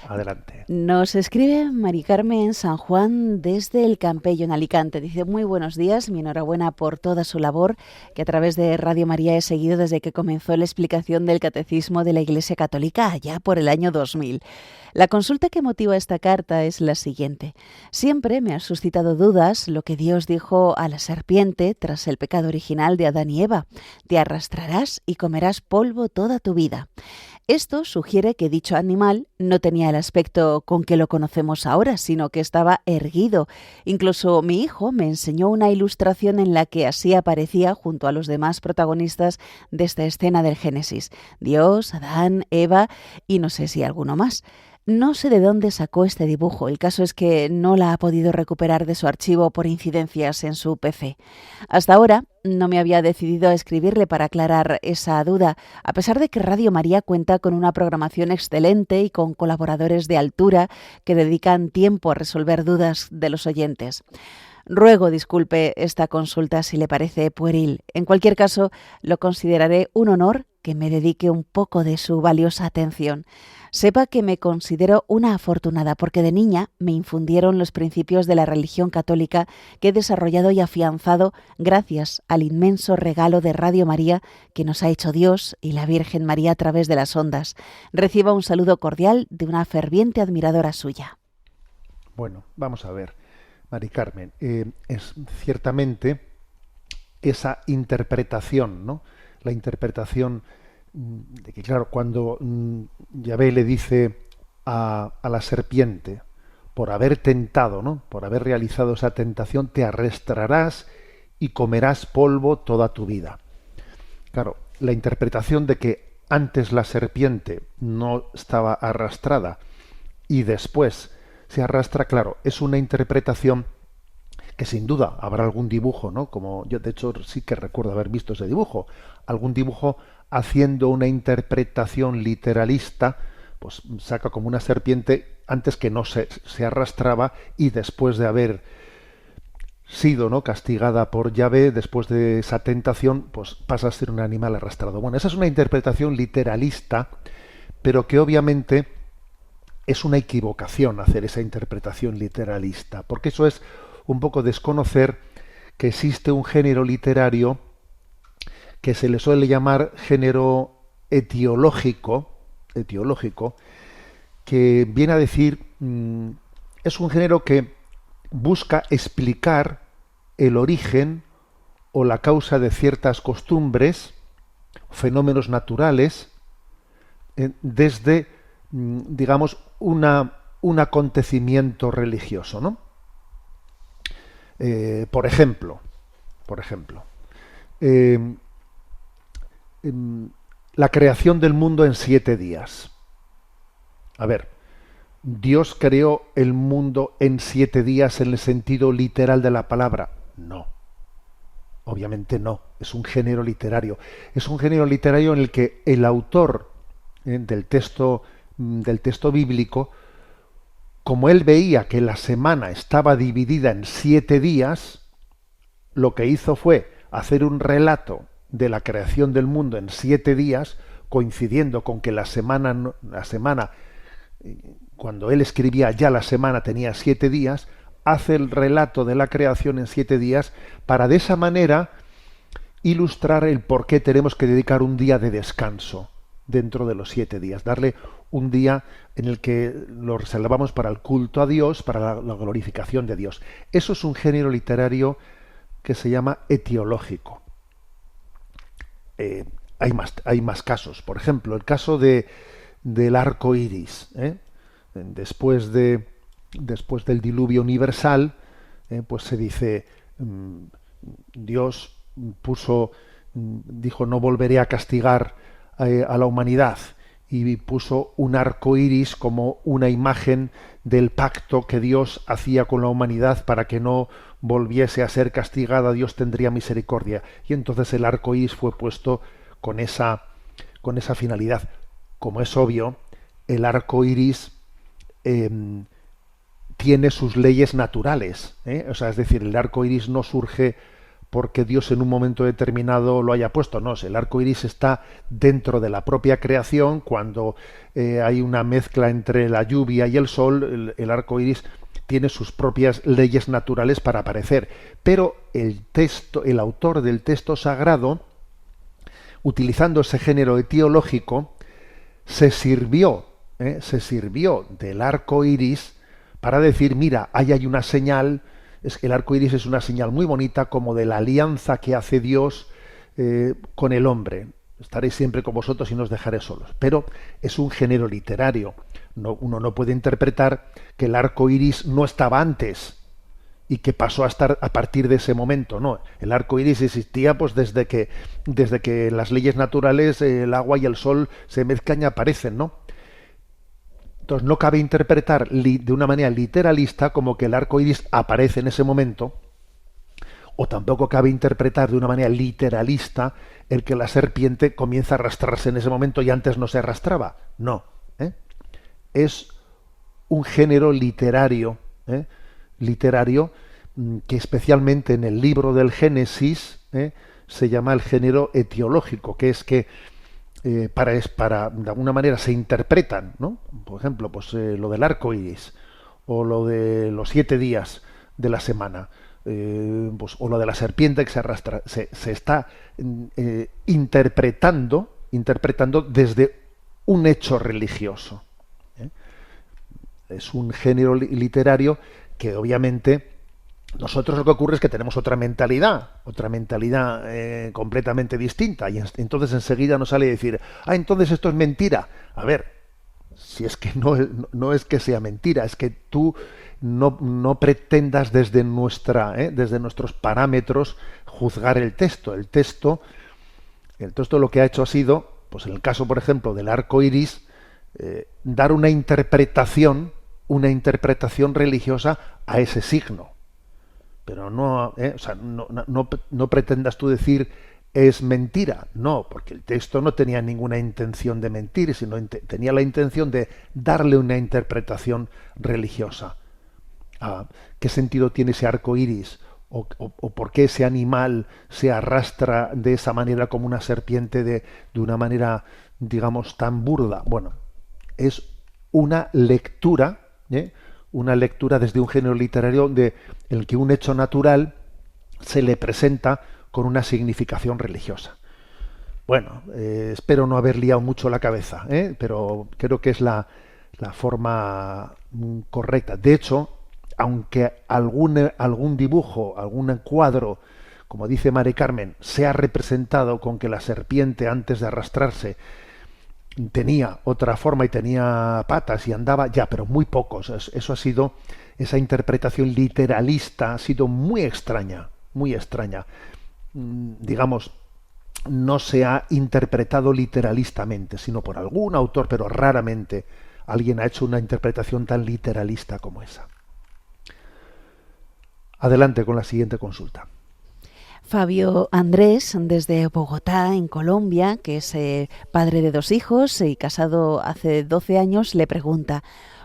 [SPEAKER 3] Adelante.
[SPEAKER 4] Nos escribe Mari Carmen San Juan desde el Campello, en Alicante. Dice: muy buenos días, mi enhorabuena por toda su labor, que a través de Radio María he seguido desde que comenzó la explicación del Catecismo de la Iglesia Católica allá por el año 2000. La consulta que motiva esta carta es la siguiente. Siempre me ha suscitado dudas lo que Dios dijo a la serpiente tras el pecado original de Adán y Eva: te arrastrarás y comerás polvo toda tu vida. Esto sugiere que dicho animal no tenía el aspecto con que lo conocemos ahora, sino que estaba erguido. Incluso mi hijo me enseñó una ilustración en la que así aparecía junto a los demás protagonistas de esta escena del Génesis: Dios, Adán, Eva y no sé si alguno más. No sé de dónde sacó este dibujo, el caso es que no la ha podido recuperar de su archivo por incidencias en su PC. Hasta ahora no me había decidido a escribirle para aclarar esa duda, a pesar de que Radio María cuenta con una programación excelente y con colaboradores de altura que dedican tiempo a resolver dudas de los oyentes. Ruego disculpe esta consulta si le parece pueril. En cualquier caso, lo consideraré un honor que me dedique un poco de su valiosa atención. Sepa que me considero una afortunada porque de niña me infundieron los principios de la religión católica que he desarrollado y afianzado gracias al inmenso regalo de Radio María que nos ha hecho Dios y la Virgen María a través de las ondas. Reciba un saludo cordial de una ferviente admiradora suya.
[SPEAKER 3] Bueno, vamos a ver, Mari Carmen, es ciertamente esa interpretación, ¿no? La interpretación de que, claro, cuando Yahvé le dice a la serpiente, por haber tentado, ¿no?, por haber realizado esa tentación, te arrastrarás y comerás polvo toda tu vida. Claro, la interpretación de que antes la serpiente no estaba arrastrada y después se arrastra, claro, es una interpretación que sin duda habrá algún dibujo, ¿no? Como yo de hecho sí que recuerdo haber visto ese dibujo, algún dibujo haciendo una interpretación literalista, pues saca como una serpiente antes que no se arrastraba y después de haber sido, ¿no?, castigada por Yahvé, después de esa tentación, pues pasa a ser un animal arrastrado. Bueno, esa es una interpretación literalista, pero que obviamente es una equivocación hacer esa interpretación literalista, porque eso es un poco desconocer que existe un género literario que se le suele llamar género etiológico, que viene a decir, es un género que busca explicar el origen o la causa de ciertas costumbres, fenómenos naturales, desde, digamos, un acontecimiento religioso, ¿no? Por ejemplo, la creación del mundo en 7 días. A ver, ¿Dios creó el mundo en 7 días en el sentido literal de la palabra? No, obviamente no. Es un género literario. Es un género literario en el que el autor del texto bíblico, como él veía que la semana estaba dividida en 7 días, lo que hizo fue hacer un relato de la creación del mundo en 7 días, coincidiendo con que la semana, cuando él escribía ya la semana tenía 7 días, hace el relato de la creación en 7 días para de esa manera ilustrar el por qué tenemos que dedicar un día de descanso dentro de los 7 días, darle un día en el que lo reservamos para el culto a Dios, para la glorificación de Dios. Eso es un género literario que se llama etiológico. Hay más casos. Por ejemplo, el caso del arco iris. Después del diluvio universal, pues se dice, Dios dijo, no volveré a castigar a la humanidad, y puso un arco iris como una imagen del pacto que Dios hacía con la humanidad para que no volviese a ser castigada. Dios tendría misericordia, y entonces el arco iris fue puesto con esa finalidad. Como es obvio, el arco iris tiene sus leyes naturales, o sea, es decir, el arco iris no surge porque Dios en un momento determinado lo haya puesto. No, el arco iris está dentro de la propia creación. Cuando hay una mezcla entre la lluvia y el sol, el arco iris tiene sus propias leyes naturales para aparecer. Pero el autor del texto sagrado, utilizando ese género etiológico, se sirvió del arco iris para decir, mira, ahí hay una señal. Es que el arco iris es una señal muy bonita como de la alianza que hace Dios con el hombre. estaré siempre con vosotros y no os dejaré solos. Pero es un género literario. Uno no puede interpretar que el arco iris no estaba antes y que pasó a estar a partir de ese momento. No, el arco iris existía pues desde que las leyes naturales, el agua y el sol se mezclan y aparecen, ¿no? Entonces no cabe interpretar de una manera literalista como que el arco iris aparece en ese momento, o tampoco cabe interpretar de una manera literalista el que la serpiente comienza a arrastrarse en ese momento y antes no se arrastraba. No, ¿eh? Es un género literario, literario, que especialmente en el libro del Génesis se llama el género etiológico, que es que para de alguna manera se interpretan, ¿no? Por ejemplo, pues lo del arco iris, o lo de los 7 días de la semana, pues, o lo de la serpiente que se arrastra, se está interpretando desde un hecho religioso. Es un género literario que obviamente nosotros lo que ocurre es que tenemos otra mentalidad completamente distinta, y entonces enseguida nos sale decir, entonces esto es mentira. A ver, si es que no es que sea mentira, es que tú no pretendas desde nuestros parámetros juzgar el texto. El texto lo que ha hecho ha sido, pues en el caso, por ejemplo, del arco iris, dar una interpretación religiosa a ese signo. Pero no pretendas tú decir es mentira. No, porque el texto no tenía ninguna intención de mentir, sino tenía la intención de darle una interpretación religiosa. ¿Qué sentido tiene ese arco iris? O por qué ese animal se arrastra de esa manera como una serpiente de una manera, digamos, tan burda. Bueno, es una lectura, desde un género literario en el que un hecho natural se le presenta con una significación religiosa. Bueno, espero no haber liado mucho la cabeza, pero creo que es la forma correcta. De hecho, aunque algún dibujo, algún cuadro, como dice Mari Carmen, sea representado con que la serpiente antes de arrastrarse tenía otra forma y tenía patas y andaba, ya, pero muy pocos. Eso ha sido, esa interpretación literalista ha sido muy extraña, muy extraña. Digamos, no se ha interpretado literalistamente, sino por algún autor, pero raramente alguien ha hecho una interpretación tan literalista como esa. Adelante con la siguiente consulta.
[SPEAKER 4] Fabio Andrés, desde Bogotá, en Colombia, que es padre de 2 hijos y casado hace 12 años, le pregunta: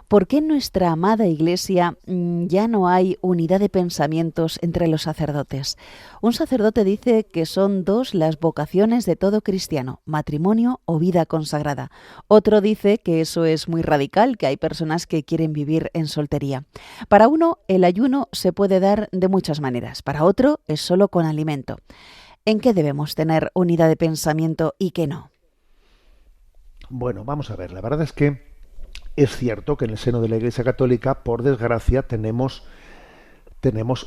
[SPEAKER 4] ¿por qué en nuestra amada Iglesia ya no hay unidad de pensamientos entre los sacerdotes? Un sacerdote dice que son 2 las vocaciones de todo cristiano: matrimonio o vida consagrada. Otro dice que eso es muy radical, que hay personas que quieren vivir en soltería. Para uno, el ayuno se puede dar de muchas maneras. Para otro, es solo con alimento. ¿En qué debemos tener unidad de pensamiento y qué no?
[SPEAKER 3] Bueno, vamos a ver. La verdad es que es cierto que en el seno de la Iglesia Católica, por desgracia, tenemos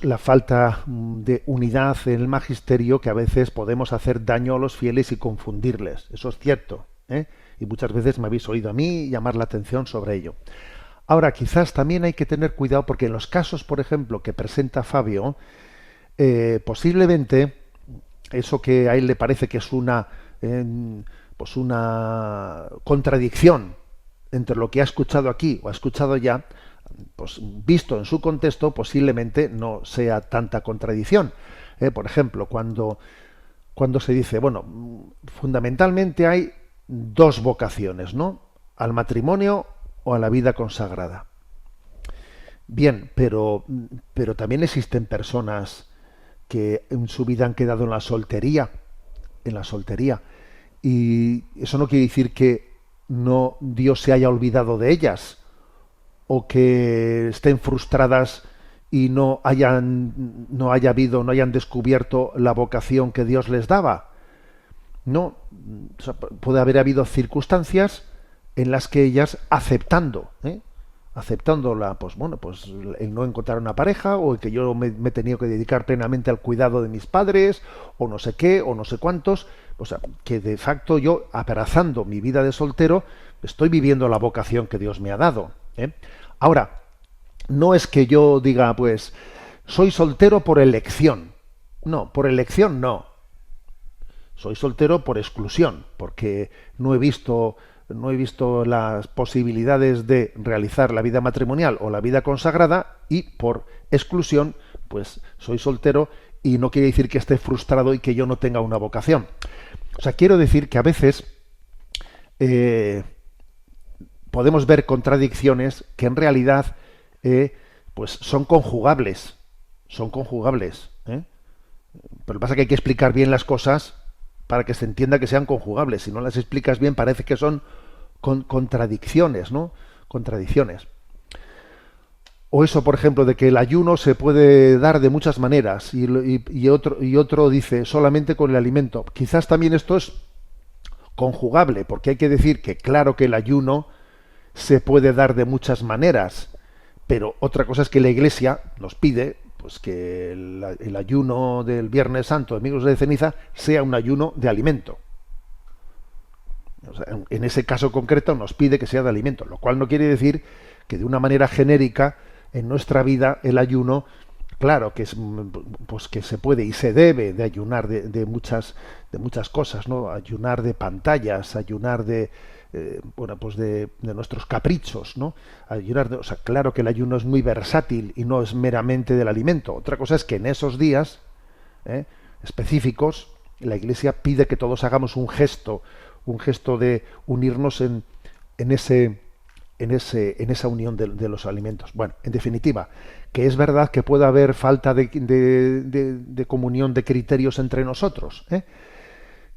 [SPEAKER 3] la falta de unidad en el magisterio, que a veces podemos hacer daño a los fieles y confundirles. Eso es cierto, y muchas veces me habéis oído a mí llamar la atención sobre ello. Ahora, quizás también hay que tener cuidado, porque en los casos, por ejemplo, que presenta Fabio, posiblemente eso que a él le parece que es una contradicción entre lo que ha escuchado aquí o ha escuchado ya, pues visto en su contexto, posiblemente no sea tanta contradicción. Por ejemplo, cuando se dice, bueno, fundamentalmente hay 2 vocaciones, ¿no? Al matrimonio o a la vida consagrada. Bien, pero también existen personas que en su vida han quedado en la soltería, y eso no quiere decir que Dios se haya olvidado de ellas, o que estén frustradas y no hayan descubierto la vocación que Dios les daba. No, o sea, puede haber habido circunstancias en las que ellas aceptando el no encontrar una pareja, o el que yo me he tenido que dedicar plenamente al cuidado de mis padres, o no sé qué, o no sé cuántos, o sea, que de facto yo, abrazando mi vida de soltero, estoy viviendo la vocación que Dios me ha dado, ¿eh? Ahora, no es que yo diga, pues, soy soltero por elección. No, por elección no. Soy soltero por exclusión, porque no he visto las posibilidades de realizar la vida matrimonial o la vida consagrada, y por exclusión, pues soy soltero, y no quiere decir que esté frustrado y que yo no tenga una vocación. O sea, quiero decir que a veces podemos ver contradicciones que en realidad pues son conjugables. Son conjugables, ¿eh? Pero lo que pasa es que hay que explicar bien las cosas para que se entienda que sean conjugables. Si no las explicas bien, parece que son contradicciones, ¿no? Contradicciones. O eso, por ejemplo, de que el ayuno se puede dar de muchas maneras, y otro dice solamente con el alimento. Quizás también esto es conjugable, porque hay que decir que claro que el ayuno se puede dar de muchas maneras, pero otra cosa es que la Iglesia nos pide, pues, que el ayuno del Viernes Santo, de Miércoles de Ceniza, sea un ayuno de alimento. O sea, en ese caso concreto nos pide que sea de alimento, lo cual no quiere decir que de una manera genérica en nuestra vida el ayuno, claro que es, pues que se puede y se debe de ayunar de muchas cosas, ¿no? Ayunar de pantallas, ayunar de pues de nuestros caprichos, ¿no? Ayunar o sea, claro que el ayuno es muy versátil y no es meramente del alimento. Otra cosa es que en esos días específicos la Iglesia pide que todos hagamos un gesto de unirnos en esa unión de los alimentos. Bueno, en definitiva, que es verdad que puede haber falta de comunión de criterios entre nosotros,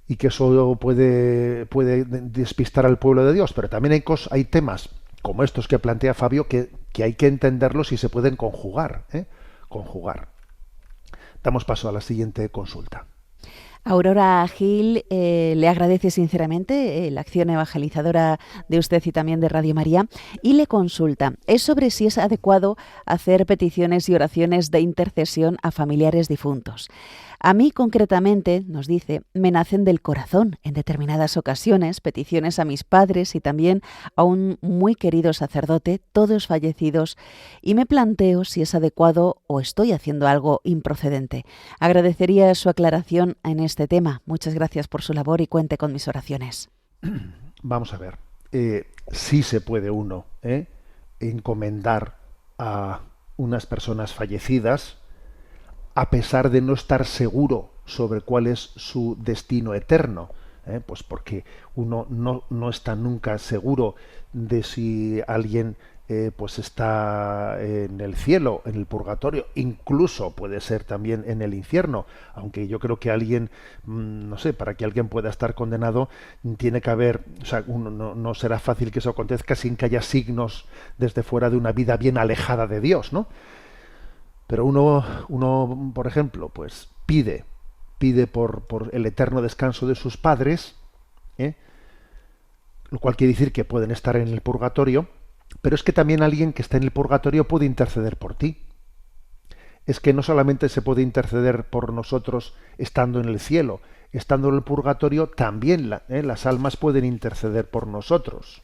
[SPEAKER 3] y que eso puede despistar al pueblo de Dios, pero también hay temas como estos que plantea Fabio que hay que entenderlos y se pueden conjugar. Damos paso a la siguiente consulta.
[SPEAKER 4] Aurora Gil le agradece sinceramente la acción evangelizadora de usted y también de Radio María, y le consulta. Es sobre si es adecuado hacer peticiones y oraciones de intercesión a familiares difuntos. A mí concretamente, nos dice, me nacen del corazón en determinadas ocasiones peticiones a mis padres y también a un muy querido sacerdote, todos fallecidos, y me planteo si es adecuado o estoy haciendo algo improcedente. Agradecería su aclaración en este tema. Muchas gracias por su labor y cuente con mis oraciones.
[SPEAKER 3] Vamos a ver. Sí se puede uno encomendar a unas personas fallecidas, a pesar de no estar seguro sobre cuál es su destino eterno, pues porque uno no está nunca seguro de si alguien pues está en el cielo, en el purgatorio, incluso puede ser también en el infierno, aunque yo creo que alguien, no sé, para que alguien pueda estar condenado tiene que haber, o sea, no será fácil que eso acontezca sin que haya signos desde fuera de una vida bien alejada de Dios, ¿no? Pero uno, por ejemplo, pues pide por el eterno descanso de sus padres, lo cual quiere decir que pueden estar en el purgatorio, pero es que también alguien que está en el purgatorio puede interceder por ti. Es que no solamente se puede interceder por nosotros estando en el cielo, estando en el purgatorio también las almas pueden interceder por nosotros.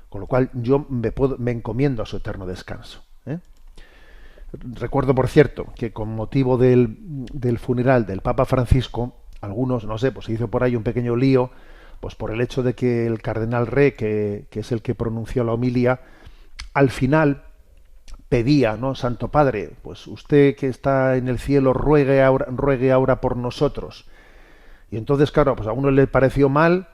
[SPEAKER 3] Con lo cual yo me encomiendo a su eterno descanso. Recuerdo, por cierto, que con motivo del funeral del Papa Francisco, algunos, no sé, pues se hizo por ahí un pequeño lío, pues por el hecho de que el cardenal Re, que es el que pronunció la homilía, al final pedía, ¿no? Santo Padre, pues usted que está en el cielo ruegue ahora por nosotros. Y entonces, claro, pues a uno le pareció mal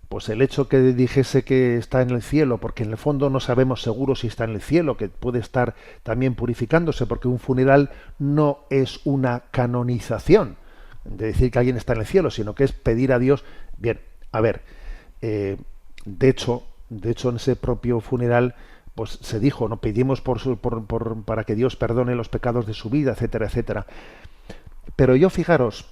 [SPEAKER 3] pues el hecho que dijese que está en el cielo, porque en el fondo no sabemos seguro si está en el cielo, que puede estar también purificándose, porque un funeral no es una canonización de decir que alguien está en el cielo, sino que es pedir a Dios. Bien, a ver, de hecho en ese propio funeral pues se dijo, no pedimos para que Dios perdone los pecados de su vida, etcétera, etcétera. Pero yo, fijaros,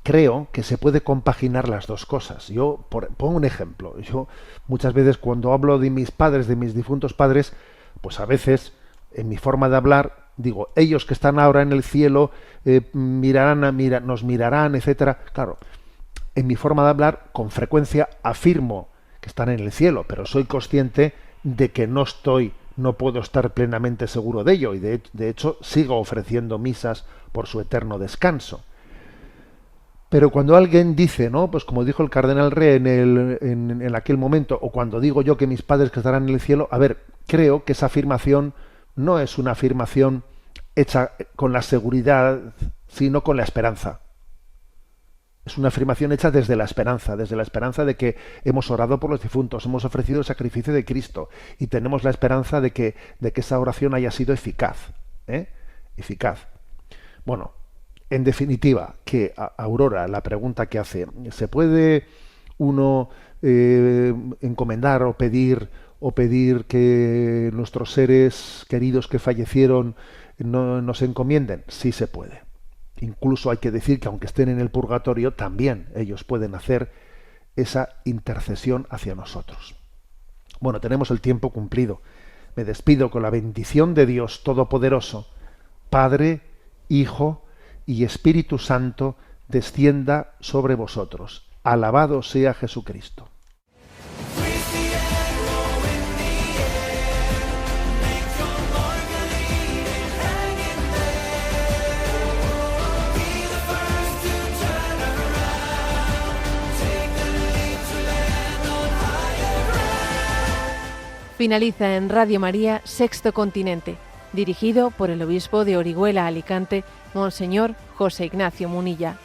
[SPEAKER 3] creo que se puede compaginar las dos cosas. Yo pongo un ejemplo. Yo muchas veces cuando hablo de mis padres, de mis difuntos padres, pues a veces en mi forma de hablar Digo, ellos que están ahora en el cielo nos mirarán, etcétera. Claro, en mi forma de hablar, con frecuencia afirmo que están en el cielo, pero soy consciente de que no puedo estar plenamente seguro de ello, y de hecho sigo ofreciendo misas por su eterno descanso. Pero cuando alguien dice, ¿no? Pues como dijo el cardenal Re en aquel momento, o cuando digo yo que mis padres que estarán en el cielo, a ver, creo que esa afirmación no es una afirmación hecha con la seguridad, sino con la esperanza. Es una afirmación hecha desde la esperanza de que hemos orado por los difuntos, hemos ofrecido el sacrificio de Cristo y tenemos la esperanza de que esa oración haya sido eficaz. Eficaz. Bueno, en definitiva, que Aurora, la pregunta que hace, ¿se puede uno encomendar o pedir que nuestros seres queridos que fallecieron nos encomienden? Sí se puede. Incluso hay que decir que aunque estén en el purgatorio, también ellos pueden hacer esa intercesión hacia nosotros. Bueno, tenemos el tiempo cumplido. Me despido con la bendición de Dios Todopoderoso, Padre, Hijo y Espíritu Santo, descienda sobre vosotros. Alabado sea Jesucristo.
[SPEAKER 2] Finaliza en Radio María Sexto Continente, dirigido por el obispo de Orihuela Alicante, Monseñor José Ignacio Munilla.